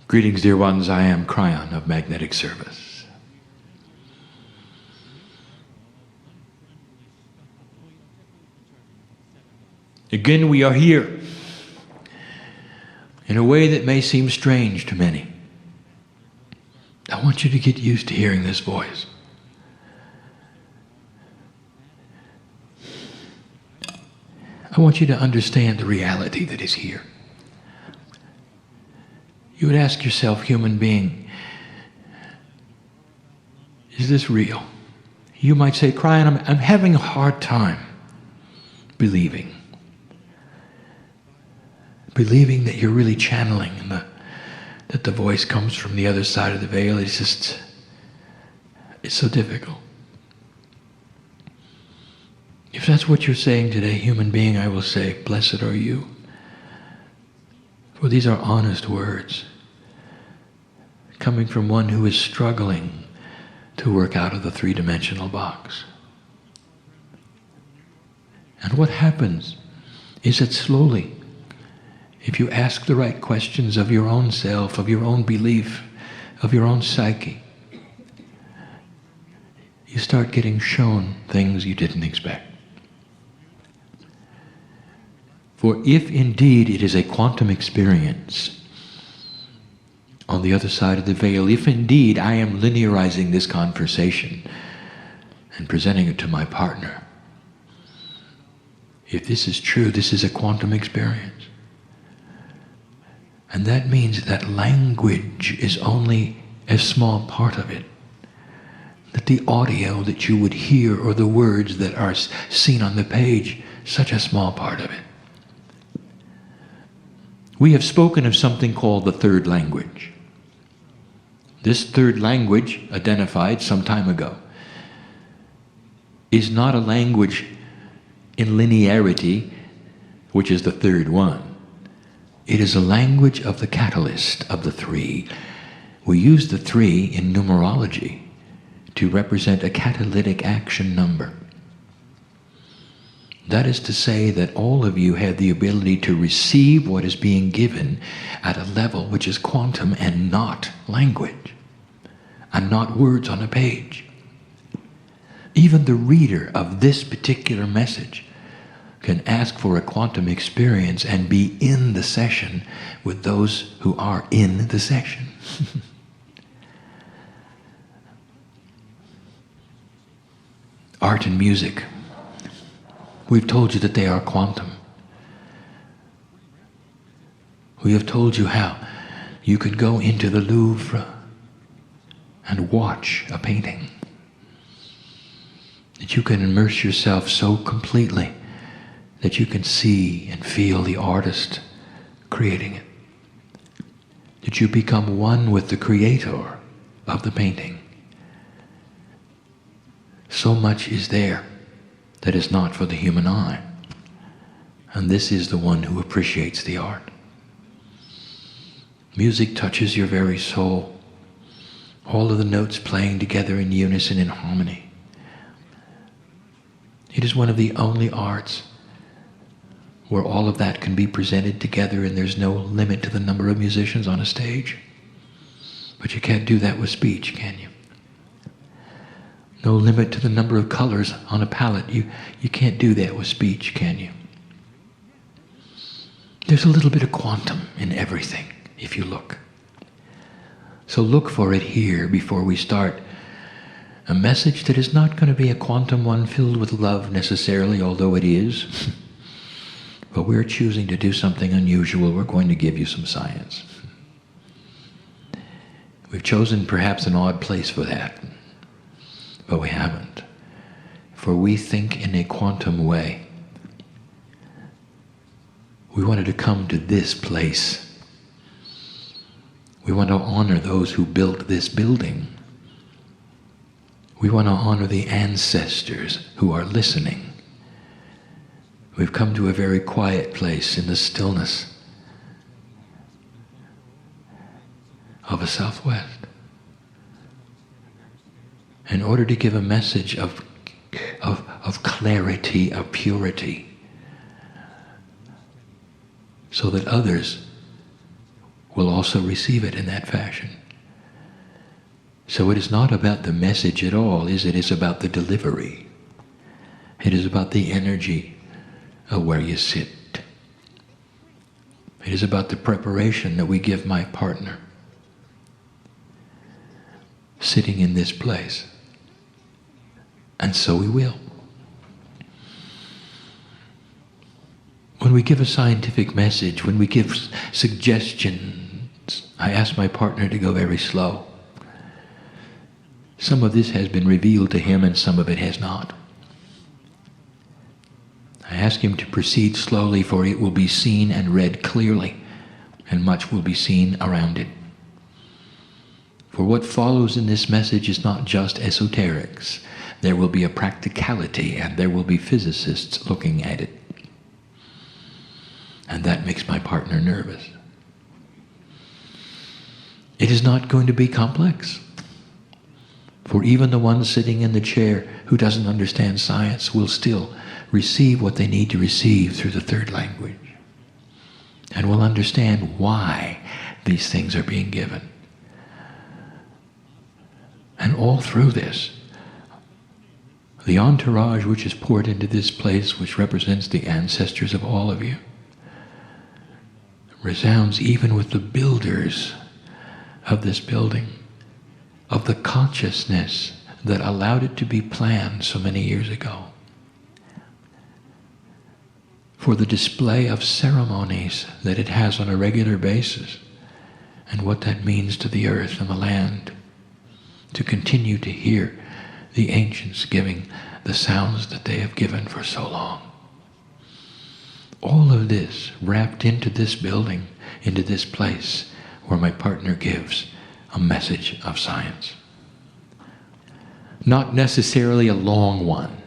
Greetings, dear ones. I am Kryon of Magnetic Service. Again, we are here in a way that may seem strange to many. I want you to get used to hearing this voice. I want you to understand the reality that is here. You would ask yourself, human being, is this real? You might say, Kryon, I'm having a hard time believing that you're really channeling and that the voice comes from the other side of the veil. It's so difficult. If that's what you're saying today, human being, I will say, blessed are you. For these are honest words coming from one who is struggling to work out of the three-dimensional box. And what happens is that slowly, if you ask the right questions of your own self, of your own belief, of your own psyche, you start getting shown things you didn't expect. For if indeed it is a quantum experience on the other side of the veil, if indeed I am linearizing this conversation and presenting it to my partner, if this is true, this is a quantum experience. And that means that language is only a small part of it. That the audio that you would hear or the words that are seen on the page, such a small part of it. We have spoken of something called the third language. This third language, identified some time ago, is not a language in linearity, which is the third one. It is a language of the catalyst of the three. We use the three in numerology to represent a catalytic action number. That is to say that all of you have the ability to receive what is being given at a level which is quantum and not language, and not words on a page. Even the reader of this particular message can ask for a quantum experience and be in the session with those who are in the session. Art and music. We've told you that they are quantum. We have told you how you could go into the Louvre and watch a painting. That you can immerse yourself so completely that you can see and feel the artist creating it. That you become one with the creator of the painting. So much is there that is not for the human eye. And this is the one who appreciates the art. Music touches your very soul. All of the notes playing together in unison, in harmony. It is one of the only arts where all of that can be presented together and there's no limit to the number of musicians on a stage. But you can't do that with speech, can you? No limit to the number of colors on a palette. You can't do that with speech, can you? There's a little bit of quantum in everything, if you look. So look for it here before we start a message that is not going to be a quantum one filled with love necessarily, although it is. But we're choosing to do something unusual. We're going to give you some science. We've chosen perhaps an odd place for that. But we haven't. For we think in a quantum way. We wanted to come to this place. We want to honor those who built this building. We want to honor the ancestors who are listening. We've come to a very quiet place in the stillness of a Southwest. In order to give a message of clarity, of purity, so that others will also receive it in that fashion. So it is not about the message at all, is it? It's about the delivery. It is about the energy of where you sit. It is about the preparation that we give my partner sitting in this place. And so we will. When we give a scientific message, when we give suggestions, I ask my partner to go very slow. Some of this has been revealed to him and some of it has not. I ask him to proceed slowly, for it will be seen and read clearly, and much will be seen around it. For what follows in this message is not just esoterics. There will be a practicality, and there will be physicists looking at it. And that makes my partner nervous. It is not going to be complex. For even the one sitting in the chair who doesn't understand science will still receive what they need to receive through the third language, and will understand why these things are being given. And all through this, the entourage which is poured into this place, which represents the ancestors of all of you, resounds even with the builders of this building, of the consciousness that allowed it to be planned so many years ago, for the display of ceremonies that it has on a regular basis, and what that means to the earth and the land, to continue to hear the ancients giving the sounds that they have given for so long. All of this wrapped into this building, into this place where my partner gives a message of science. Not necessarily a long one,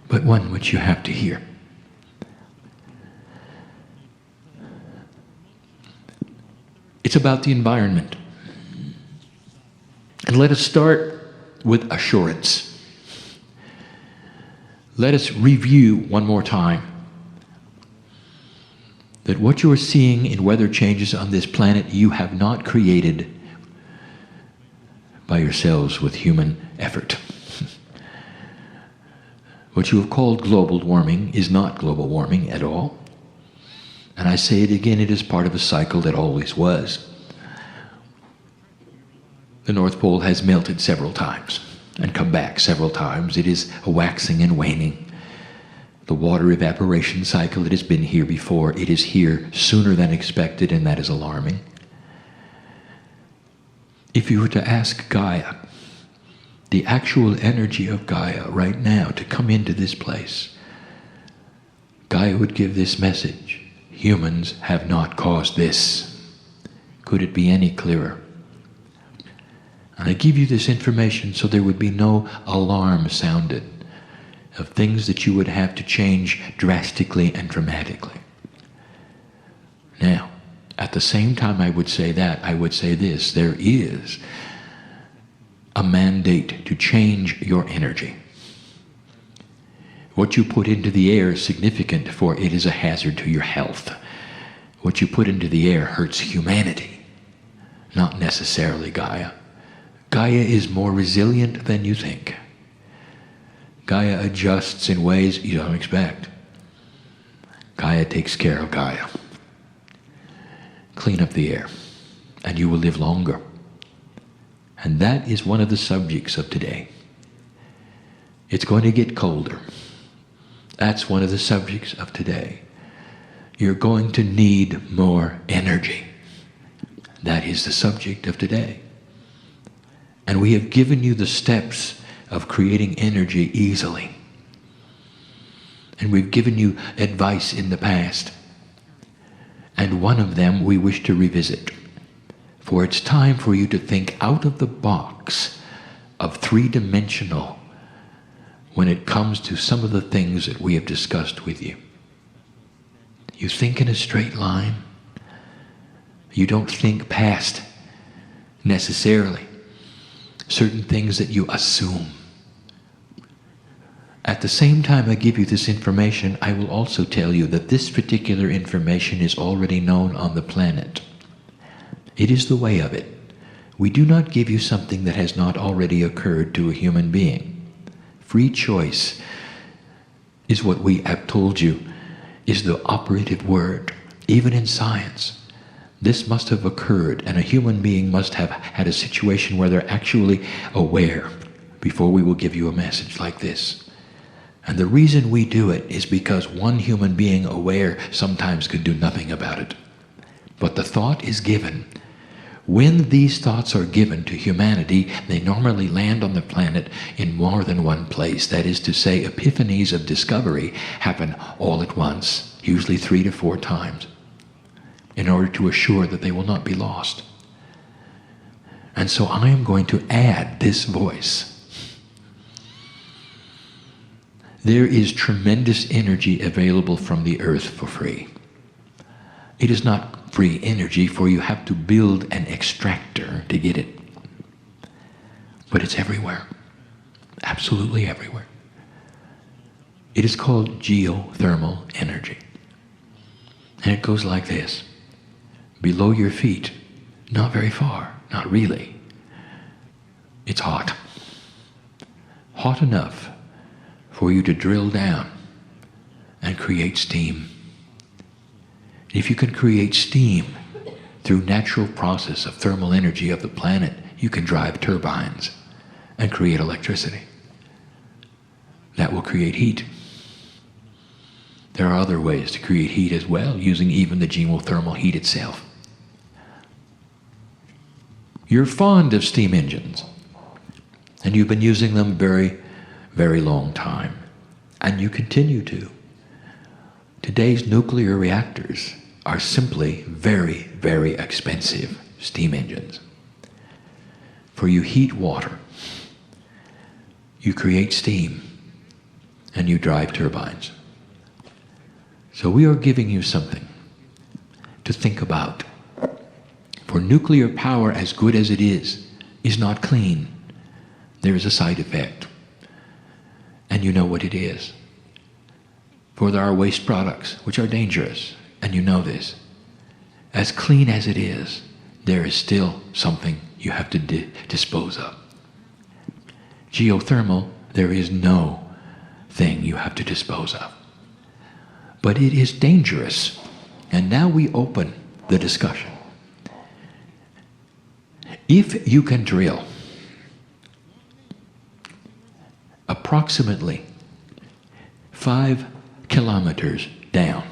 but one which you have to hear. It's about the environment. And let us start with assurance. Let us review one more time that what you are seeing in weather changes on this planet you have not created by yourselves with human effort. What you have called global warming is not global warming at all. And I say it again, it is part of a cycle that always was. The North Pole has melted several times and come back several times. It is a waxing and waning. The water evaporation cycle, it has been here before. It is here sooner than expected, and that is alarming. If you were to ask Gaia, the actual energy of Gaia right now to come into this place, Gaia would give this message: humans have not caused this. Could it be any clearer? And I give you this information so there would be no alarm sounded of things that you would have to change drastically and dramatically. Now, at the same time I would say that, I would say this: there is a mandate to change your energy. What you put into the air is significant, for it is a hazard to your health. What you put into the air hurts humanity, not necessarily Gaia. Gaia is more resilient than you think. Gaia adjusts in ways you don't expect. Gaia takes care of Gaia. Clean up the air, and you will live longer. And that is one of the subjects of today. It's going to get colder. That's one of the subjects of today. You're going to need more energy. That is the subject of today. And we have given you the steps of creating energy easily. And we've given you advice in the past. And one of them we wish to revisit. For it's time for you to think out of the box of three-dimensional when it comes to some of the things that we have discussed with you. You think in a straight line. You don't think past necessarily certain things that you assume. At At the same time I give you this information, I will also tell you that this particular information is already known on the planet. It is the way of it. We do not give you something that has not already occurred to a human being. Free choice is what we have told you is the operative word, even in science. This must have occurred, and a human being must have had a situation where they're actually aware before we will give you a message like this. And the reason we do it is because one human being aware sometimes could do nothing about it. But the thought is given. When these thoughts are given to humanity, they normally land on the planet in more than one place. That is to say, epiphanies of discovery happen all at once, usually 3 to 4 times, in order to assure that they will not be lost. And so I am going to add this voice. There is tremendous energy available from the earth for free. It is not free energy, for you have to build an extractor to get it. But it's everywhere. Absolutely everywhere. It is called geothermal energy. And it goes like this. Below your feet, not very far, not really. It's hot. Hot enough for you to drill down and create steam. If you can create steam through natural process of thermal energy of the planet, you can drive turbines and create electricity. That will create heat. There are other ways to create heat as well, using even the geothermal heat itself. You're fond of steam engines, and you've been using them very, very long time, and you continue to. Today's nuclear reactors are simply very, very expensive steam engines. For you heat water, you create steam, and you drive turbines. So we are giving you something to think about. For nuclear power, as good as it is not clean. There is a side effect. And you know what it is. For there are waste products which are dangerous, and you know this. As clean as it is, there is still something you have to dispose of. Geothermal, there is no thing you have to dispose of. But it is dangerous. And now we open the discussion. If you can drill approximately 5 kilometers down,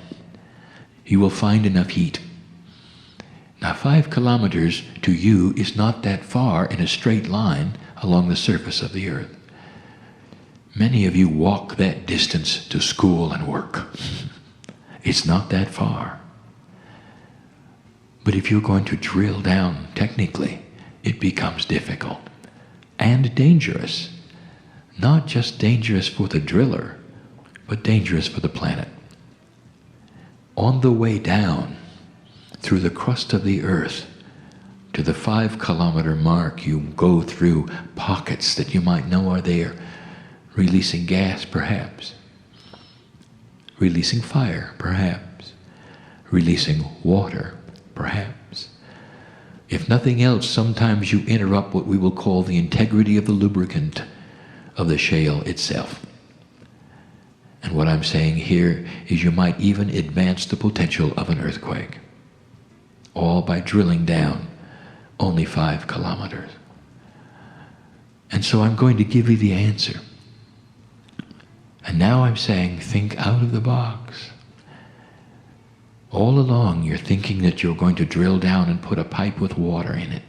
you will find enough heat. Now 5 kilometers to you is not that far in a straight line along the surface of the earth. Many of you walk that distance to school and work. It's not that far. But if you're going to drill down technically, it becomes difficult and dangerous. Not just dangerous for the driller, but dangerous for the planet. On the way down through the crust of the earth to the 5 kilometer mark, you go through pockets that you might know are there, releasing gas perhaps, releasing fire perhaps, releasing water perhaps. If nothing else, sometimes you interrupt what we will call the integrity of the lubricant of the shale itself. And what I'm saying here is you might even advance the potential of an earthquake, all by drilling down only 5 kilometers. And so I'm going to give you the answer. And now I'm saying, think out of the box. All along you're thinking that you're going to drill down and put a pipe with water in it.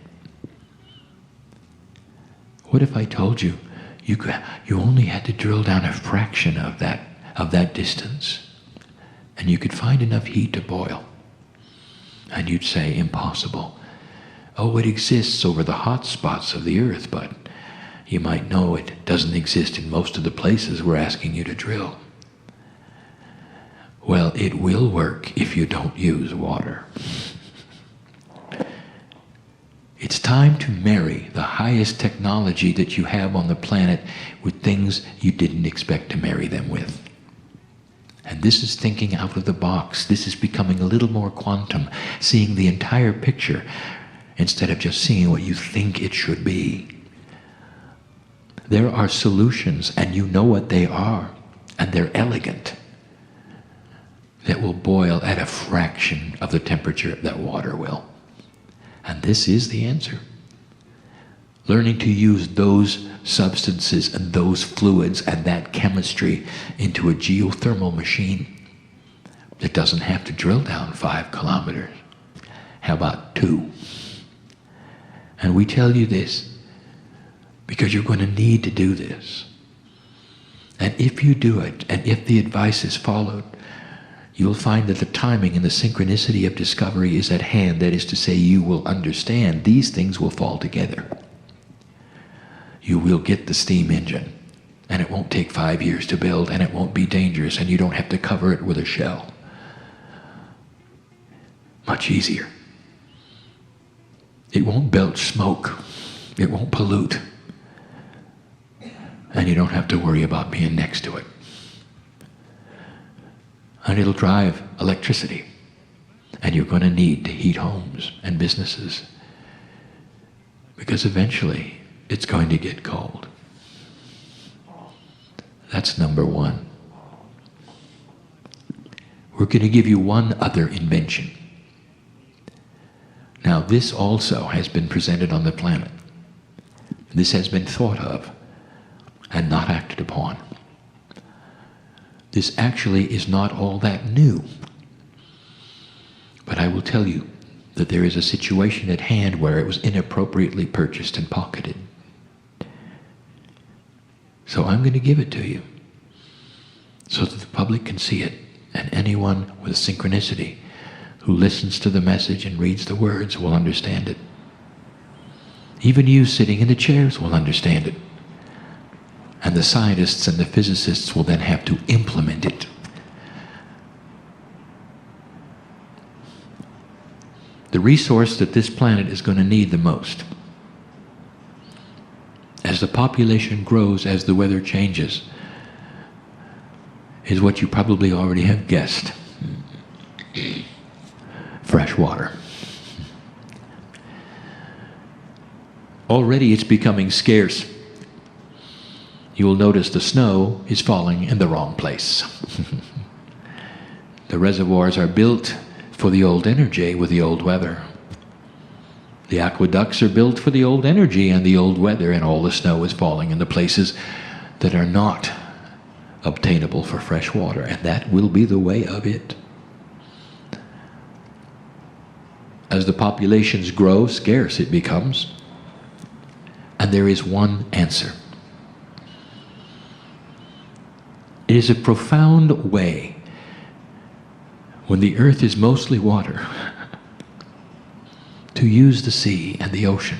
What if I told you you only had to drill down a fraction of that distance, and you could find enough heat to boil? And you'd say, impossible. Oh, it exists over the hot spots of the earth, but you might know it doesn't exist in most of the places we're asking you to drill. Well, it will work if you don't use water. It's time to marry the highest technology that you have on the planet with things you didn't expect to marry them with. And this is thinking out of the box. This is becoming a little more quantum, seeing the entire picture instead of just seeing what you think it should be. There are solutions, and you know what they are, and they're elegant, that will boil at a fraction of the temperature that water will. And this is the answer. Learning to use those substances and those fluids and that chemistry into a geothermal machine that doesn't have to drill down 5 kilometers. How about 2? And we tell you this because you're going to need to do this. And if you do it, and if the advice is followed, you'll find that the timing and the synchronicity of discovery is at hand. That is to say, you will understand these things will fall together. You will get the steam engine, and it won't take 5 years to build, and it won't be dangerous, and you don't have to cover it with a shell. Much easier. It won't belch smoke. It won't pollute. And you don't have to worry about being next to it. And it'll drive electricity. And you're going to need to heat homes and businesses. Because eventually, it's going to get cold. That's number 1. We're going to give you one other invention. Now, this also has been presented on the planet. This has been thought of and not acted upon. This actually is not all that new. But I will tell you that there is a situation at hand where it was inappropriately purchased and pocketed. So I'm going to give it to you so that the public can see it, and anyone with synchronicity who listens to the message and reads the words will understand it. Even you sitting in the chairs will understand it. And the scientists and the physicists will then have to implement it. The resource that this planet is going to need the most, as the population grows, as the weather changes, is what you probably already have guessed. Fresh water. Already it's becoming scarce. You will notice the snow is falling in the wrong place. The reservoirs are built for the old energy with the old weather. The aqueducts are built for the old energy and the old weather, and all the snow is falling in the places that are not obtainable for fresh water, and that will be the way of it. As the populations grow, scarce it becomes. And there is one answer. It is a profound way, when the earth is mostly water, to use the sea and the ocean.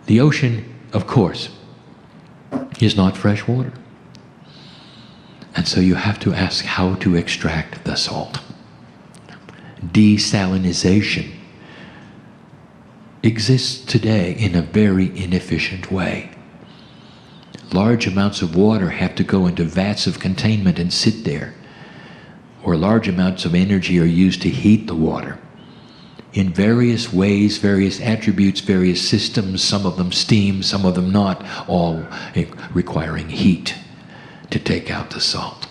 The ocean, of course, is not fresh water. And so you have to ask how to extract the salt. Desalinization exists today in a very inefficient way. Large amounts of water have to go into vats of containment and sit there, or large amounts of energy are used to heat the water in various ways, various attributes, various systems, some of them steam, some of them not, all requiring heat to take out the salt.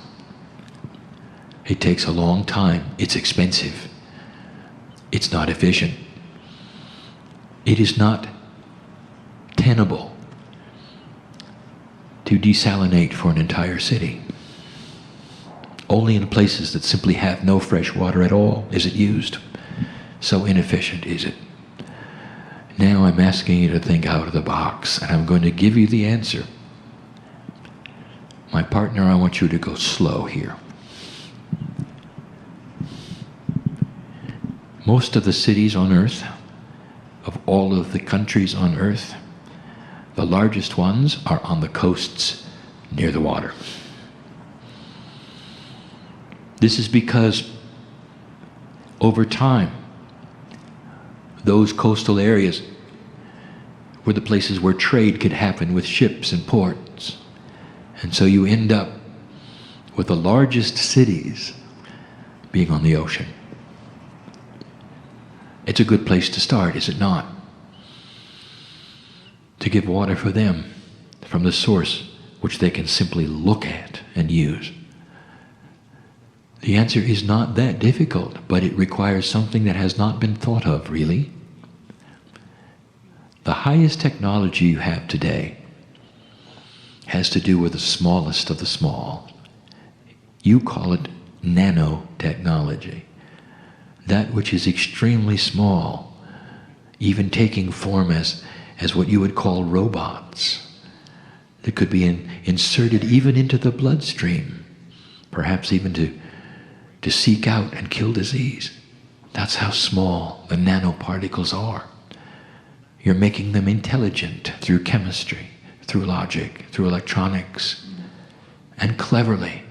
It takes a long time. It's expensive. It's not efficient. It is not tenable to desalinate for an entire city. Only in places that simply have no fresh water at all is it used. So inefficient is it. Now I'm asking you to think out of the box, and I'm going to give you the answer. My partner, I want you to go slow here. Most of the cities on earth, of all of the countries on earth, the largest ones are on the coasts near the water. This is because over time, those coastal areas were the places where trade could happen with ships and ports. And so you end up with the largest cities being on the ocean. It's a good place to start, is it not? To give water for them from the source which they can simply look at and use. The answer is not that difficult, but it requires something that has not been thought of, really. The highest technology you have today has to do with the smallest of the small. You call it nanotechnology. That which is extremely small, even taking form as what you would call robots, that could be inserted even into the bloodstream, perhaps even to seek out and kill disease. That's how small the nanoparticles are. You're making them intelligent through chemistry, through logic, through electronics, and cleverly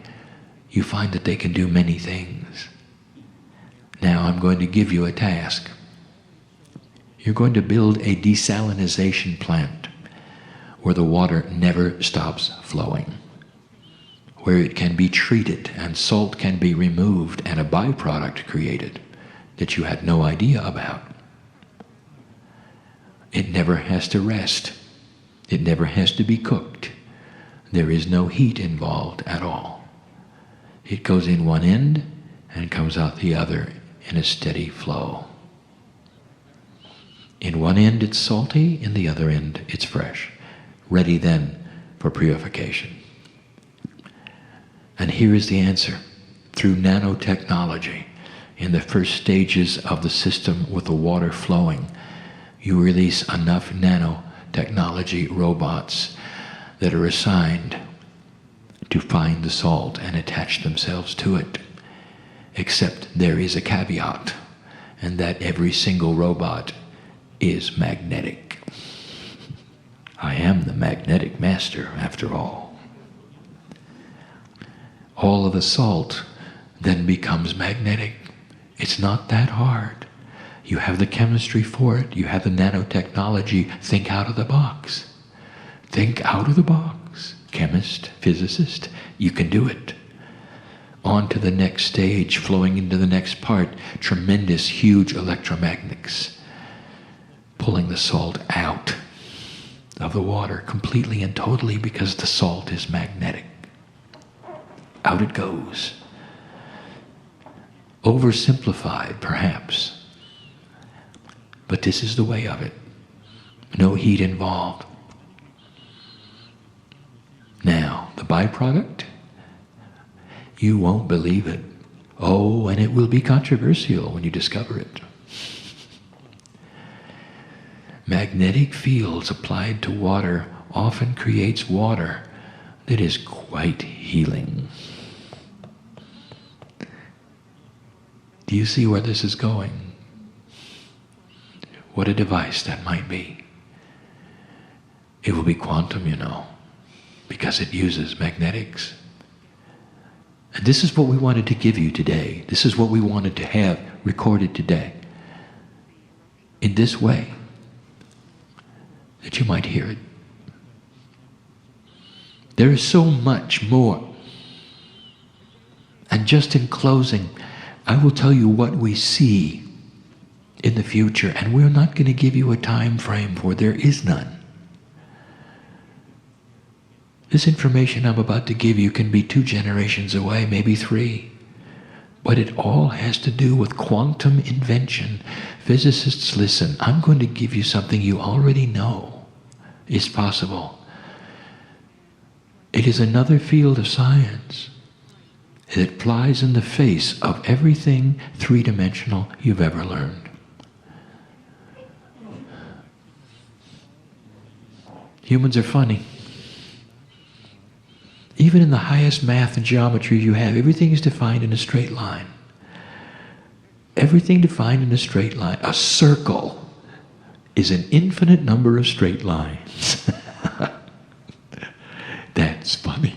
you find that they can do many things. Now I'm going to give you a task. You're going to build a desalinization plant where the water never stops flowing, where it can be treated and salt can be removed and a byproduct created that you had no idea about. It never has to rest. It never has to be cooked. There is no heat involved at all. It goes in one end and comes out the other in a steady flow. In one end it's salty, in the other end it's fresh, ready then for purification. And here is the answer. Through nanotechnology, in the first stages of the system with the water flowing, you release enough nanotechnology robots that are assigned to find the salt and attach themselves to it. Except there is a caveat, and that every single robot is magnetic. I am the magnetic master, after all. All of the salt then becomes magnetic. It's not that hard. You have the chemistry for it. You have the nanotechnology. Think out of the box. Think out of the box. Chemist, physicist, you can do it. On to the next stage, flowing into the next part, tremendous, huge electromagnets, pulling the salt out of the water completely and totally because the salt is magnetic. Out it goes. Oversimplified, perhaps. But this is the way of it. No heat involved. Now, the byproduct? You won't believe it. Oh, and it will be controversial when you discover it. Magnetic fields applied to water often creates water that is quite healing. Do you see where this is going? What a device that might be. It will be quantum, you know, because it uses magnetics. And this is what we wanted to give you today. This is what we wanted to have recorded today. In this way, that you might hear it. There is so much more. And just in closing, I will tell you what we see in the future, and we're not going to give you a time frame, for there is none. This information I'm about to give you can be 2 generations away, maybe 3. But it all has to do with quantum invention. Physicists, listen, I'm going to give you something you already know is possible. It is another field of science that flies in the face of everything 3-dimensional you've ever learned. Humans are funny. Even in the highest math and geometry you have, everything is defined in a straight line. Everything defined in a straight line. A circle is an infinite number of straight lines. That's funny.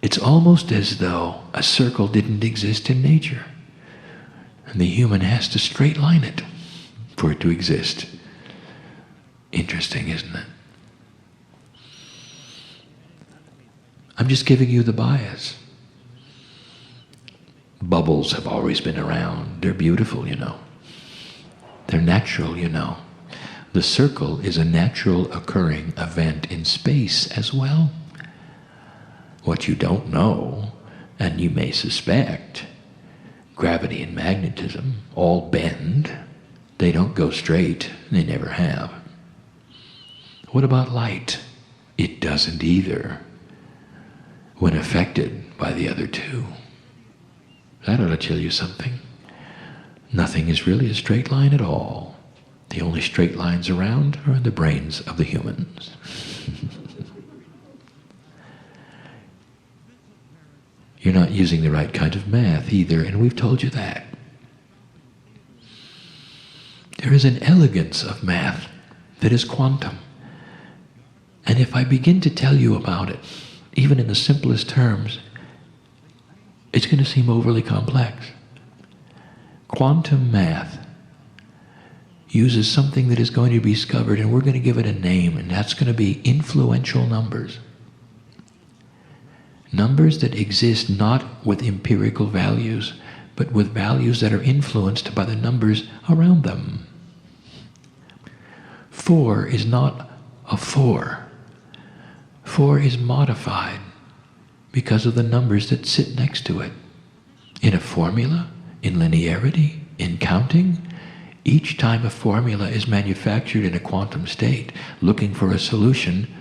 It's almost as though a circle didn't exist in nature. And the human has to straight line it for it to exist. Interesting, isn't it? I'm just giving you the bias. Bubbles have always been around. They're beautiful, you know. They're natural, you know. The circle is a natural occurring event in space as well. What you don't know, and you may suspect, gravity and magnetism all bend. They don't go straight. They never have. What about light? It doesn't either when affected by the other two. That ought to tell you something. Nothing is really a straight line at all. The only straight lines around are in the brains of the humans. You're not using the right kind of math either, and we've told you that. There is an elegance of math that is quantum. And if I begin to tell you about it, even in the simplest terms, it's going to seem overly complex. Quantum math uses something that is going to be discovered, and we're going to give it a name, and that's going to be influential numbers. Numbers that exist not with empirical values, but with values that are influenced by the numbers around them. 4 is not a 4. 4 is modified because of the numbers that sit next to it. In a formula, in linearity, in counting, each time a formula is manufactured in a quantum state, looking for a solution,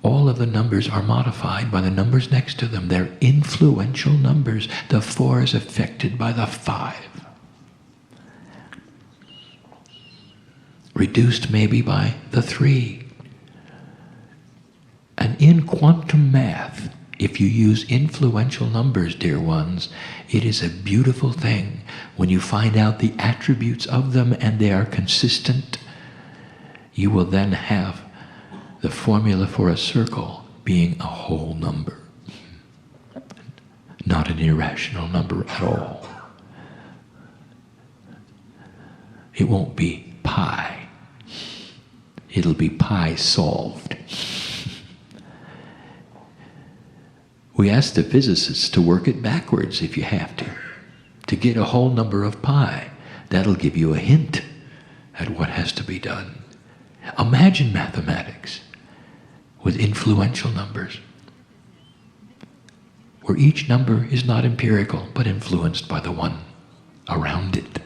all of the numbers are modified by the numbers next to them. They're influential numbers. The 4 is affected by the 5. Reduced maybe by the 3. And in quantum math, if you use influential numbers, dear ones, it is a beautiful thing when you find out the attributes of them and they are consistent. You will then have the formula for a circle being a whole number, not an irrational number at all. It won't be pi. It'll be pi solved. We ask the physicists to work it backwards if you have to get a whole number of pi. That'll give you a hint at what has to be done. Imagine mathematics with influential numbers, where each number is not empirical, but influenced by the one around it.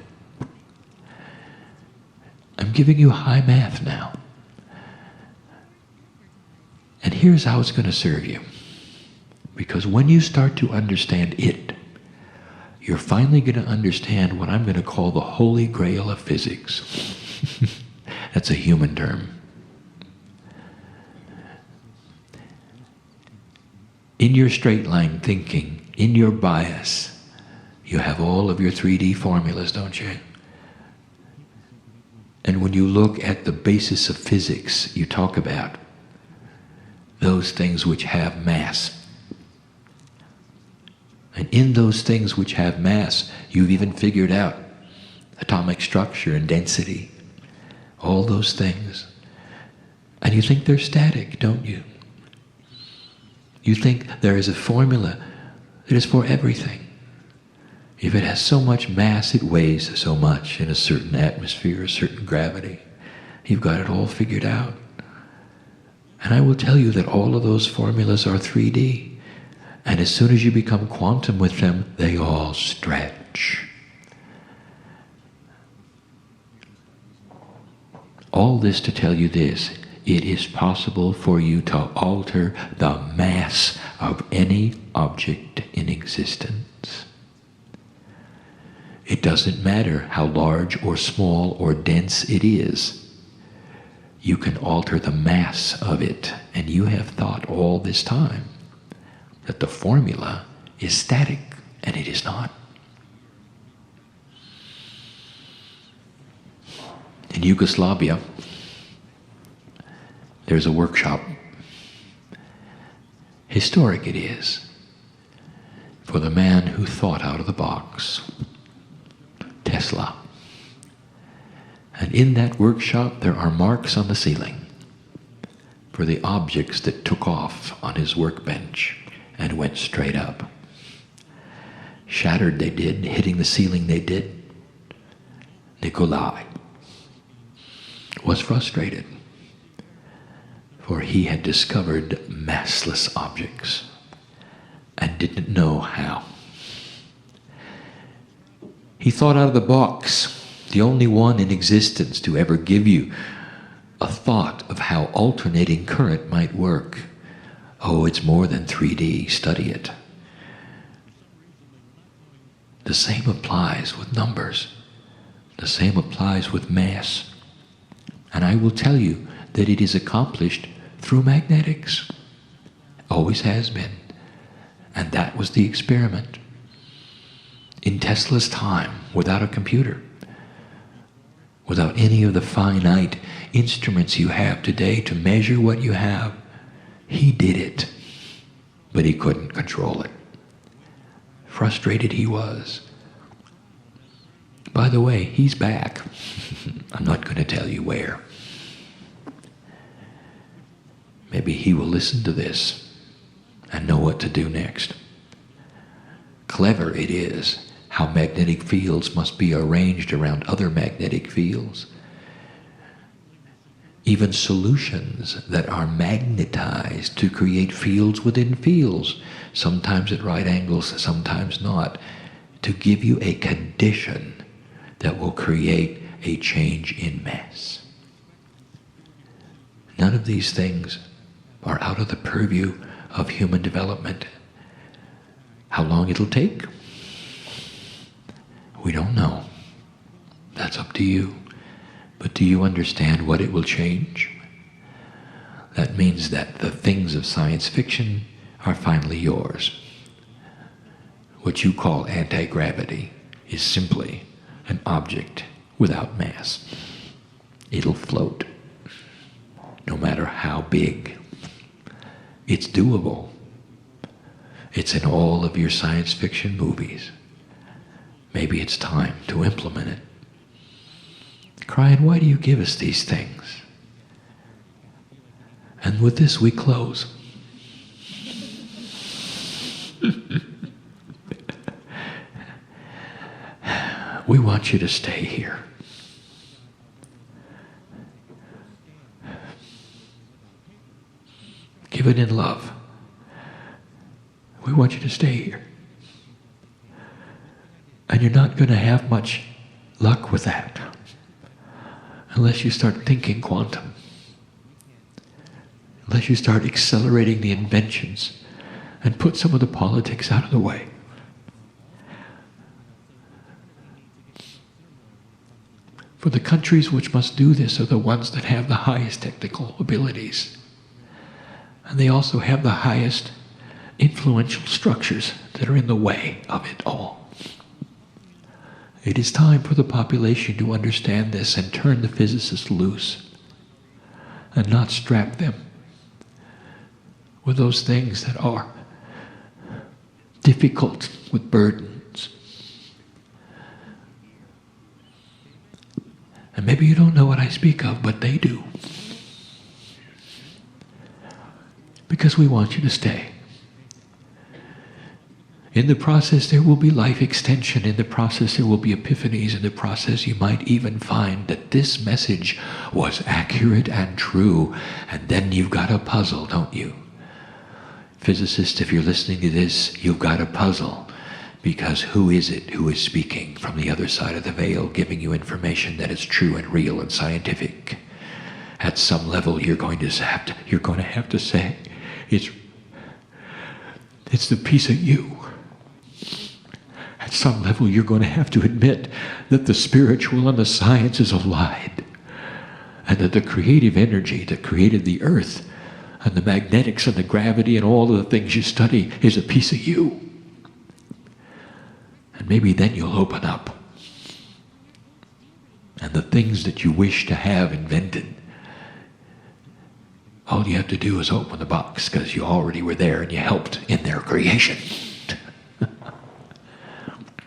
I'm giving you high math now. And here's how it's going to serve you. Because when you start to understand it, you're finally going to understand what I'm going to call the holy grail of physics. That's a human term. In your straight line thinking, in your bias, you have all of your 3D formulas, don't you? And when you look at the basis of physics, you talk about those things which have mass. And in those things which have mass, you've even figured out atomic structure and density, all those things. And you think they're static, don't you? You think there is a formula that is for everything. If it has so much mass, it weighs so much in a certain atmosphere, a certain gravity. You've got it all figured out. And I will tell you that all of those formulas are 3D. And as soon as you become quantum with them, they all stretch. All this to tell you this: it is possible for you to alter the mass of any object in existence. It doesn't matter how large or small or dense it is. You can alter the mass of it, and you have thought all this time that the formula is static, and it is not. In Yugoslavia, there's a workshop. Historic it is, for the man who thought out of the box. Tesla. And in that workshop there are marks on the ceiling for the objects that took off on his workbench and went straight up. Shattered they did, hitting the ceiling they did. Nikolai was frustrated, for he had discovered massless objects and didn't know how. He thought out of the box, the only one in existence to ever give you a thought of how alternating current might work. Oh, it's more than 3D, study it. The same applies with numbers. The same applies with mass. And I will tell you that it is accomplished through magnetics. Always has been. And that was the experiment. In Tesla's time, without a computer, without any of the finite instruments you have today to measure what you have, he did it. But he couldn't control it. Frustrated he was. By the way, he's back. I'm not going to tell you where. Maybe he will listen to this and know what to do next. Clever it is how magnetic fields must be arranged around other magnetic fields. Even solutions that are magnetized to create fields within fields, sometimes at right angles, sometimes not, to give you a condition that will create a change in mass. None of these things are out of the purview of human development. How long it'll take? We don't know. That's up to you. But do you understand what it will change? That means that the things of science fiction are finally yours. What you call anti-gravity is simply an object without mass. It'll float, no matter how big. It's doable. It's in all of your science fiction movies. Maybe it's time to implement it. Kryon, why do you give us these things? And with this we close. We want you to stay here. Give it in love. We want you to stay here. And you're not going to have much luck with that unless you start thinking quantum. Unless you start accelerating the inventions and put some of the politics out of the way. For the countries which must do this are the ones that have the highest technical abilities. And they also have the highest influential structures that are in the way of it all. It is time for the population to understand this and turn the physicists loose and not strap them with those things that are difficult with burdens. And maybe you don't know what I speak of, but they do. Because we want you to stay. In the process, there will be life extension. In the process, there will be epiphanies. In the process, you might even find that this message was accurate and true. And then you've got a puzzle, don't you? Physicists, if you're listening to this, you've got a puzzle. Because who is it who is speaking from the other side of the veil, giving you information that is true and real and scientific? At some level, you're going to have to say, it's the piece of you. At some level, you're going to have to admit that the spiritual and the sciences have lied, and that the creative energy that created the earth and the magnetics and the gravity and all of the things you study is a piece of you. And maybe then you'll open up. And the things that you wish to have invented, all you have to do is open the box, because you already were there and you helped in their creation.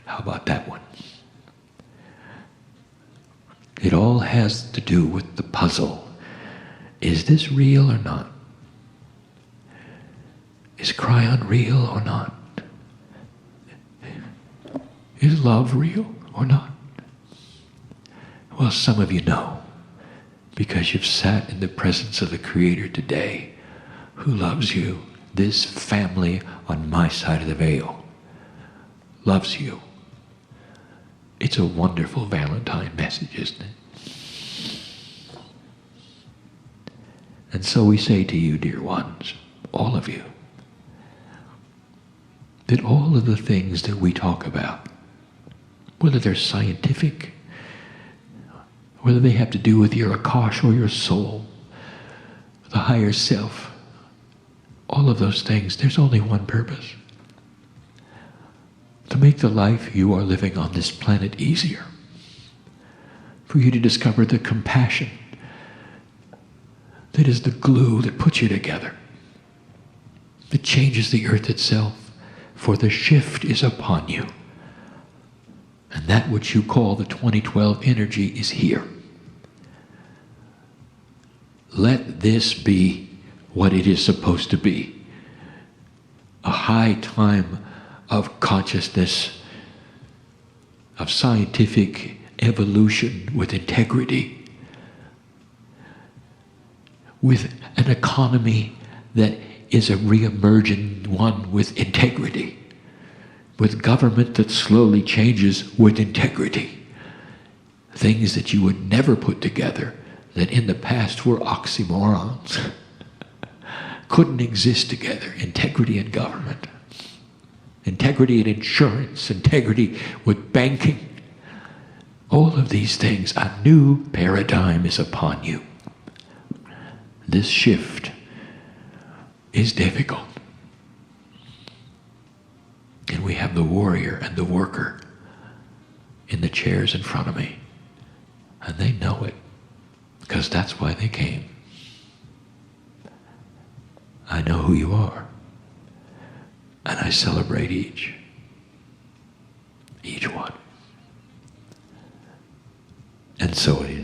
How about that one? It all has to do with the puzzle. Is this real or not? Is Kryon real or not? Is love real or not? Well, some of you know, because you've sat in the presence of the Creator today, who loves you. This family on my side of the veil loves you. It's a wonderful Valentine message, isn't it? And so we say to you, dear ones, all of you, that all of the things that we talk about, whether they're scientific, whether they have to do with your Akash or your soul, the higher self, all of those things, there's only one purpose. To make the life you are living on this planet easier. For you to discover the compassion that is the glue that puts you together. That changes the earth itself. For the shift is upon you. And that which you call the 2012 energy is here. Let this be what it is supposed to be. A high time of consciousness, of scientific evolution with integrity, with an economy that is a re-emerging one with integrity, with government that slowly changes with integrity. Things that you would never put together, that in the past were oxymorons, couldn't exist together. Integrity in government, integrity in insurance, integrity with banking. All of these things, a new paradigm is upon you. This shift is difficult. And we have the warrior and the worker in the chairs in front of me. And they know it, because that's why they came. I know who you are. And I celebrate each one. And so it is.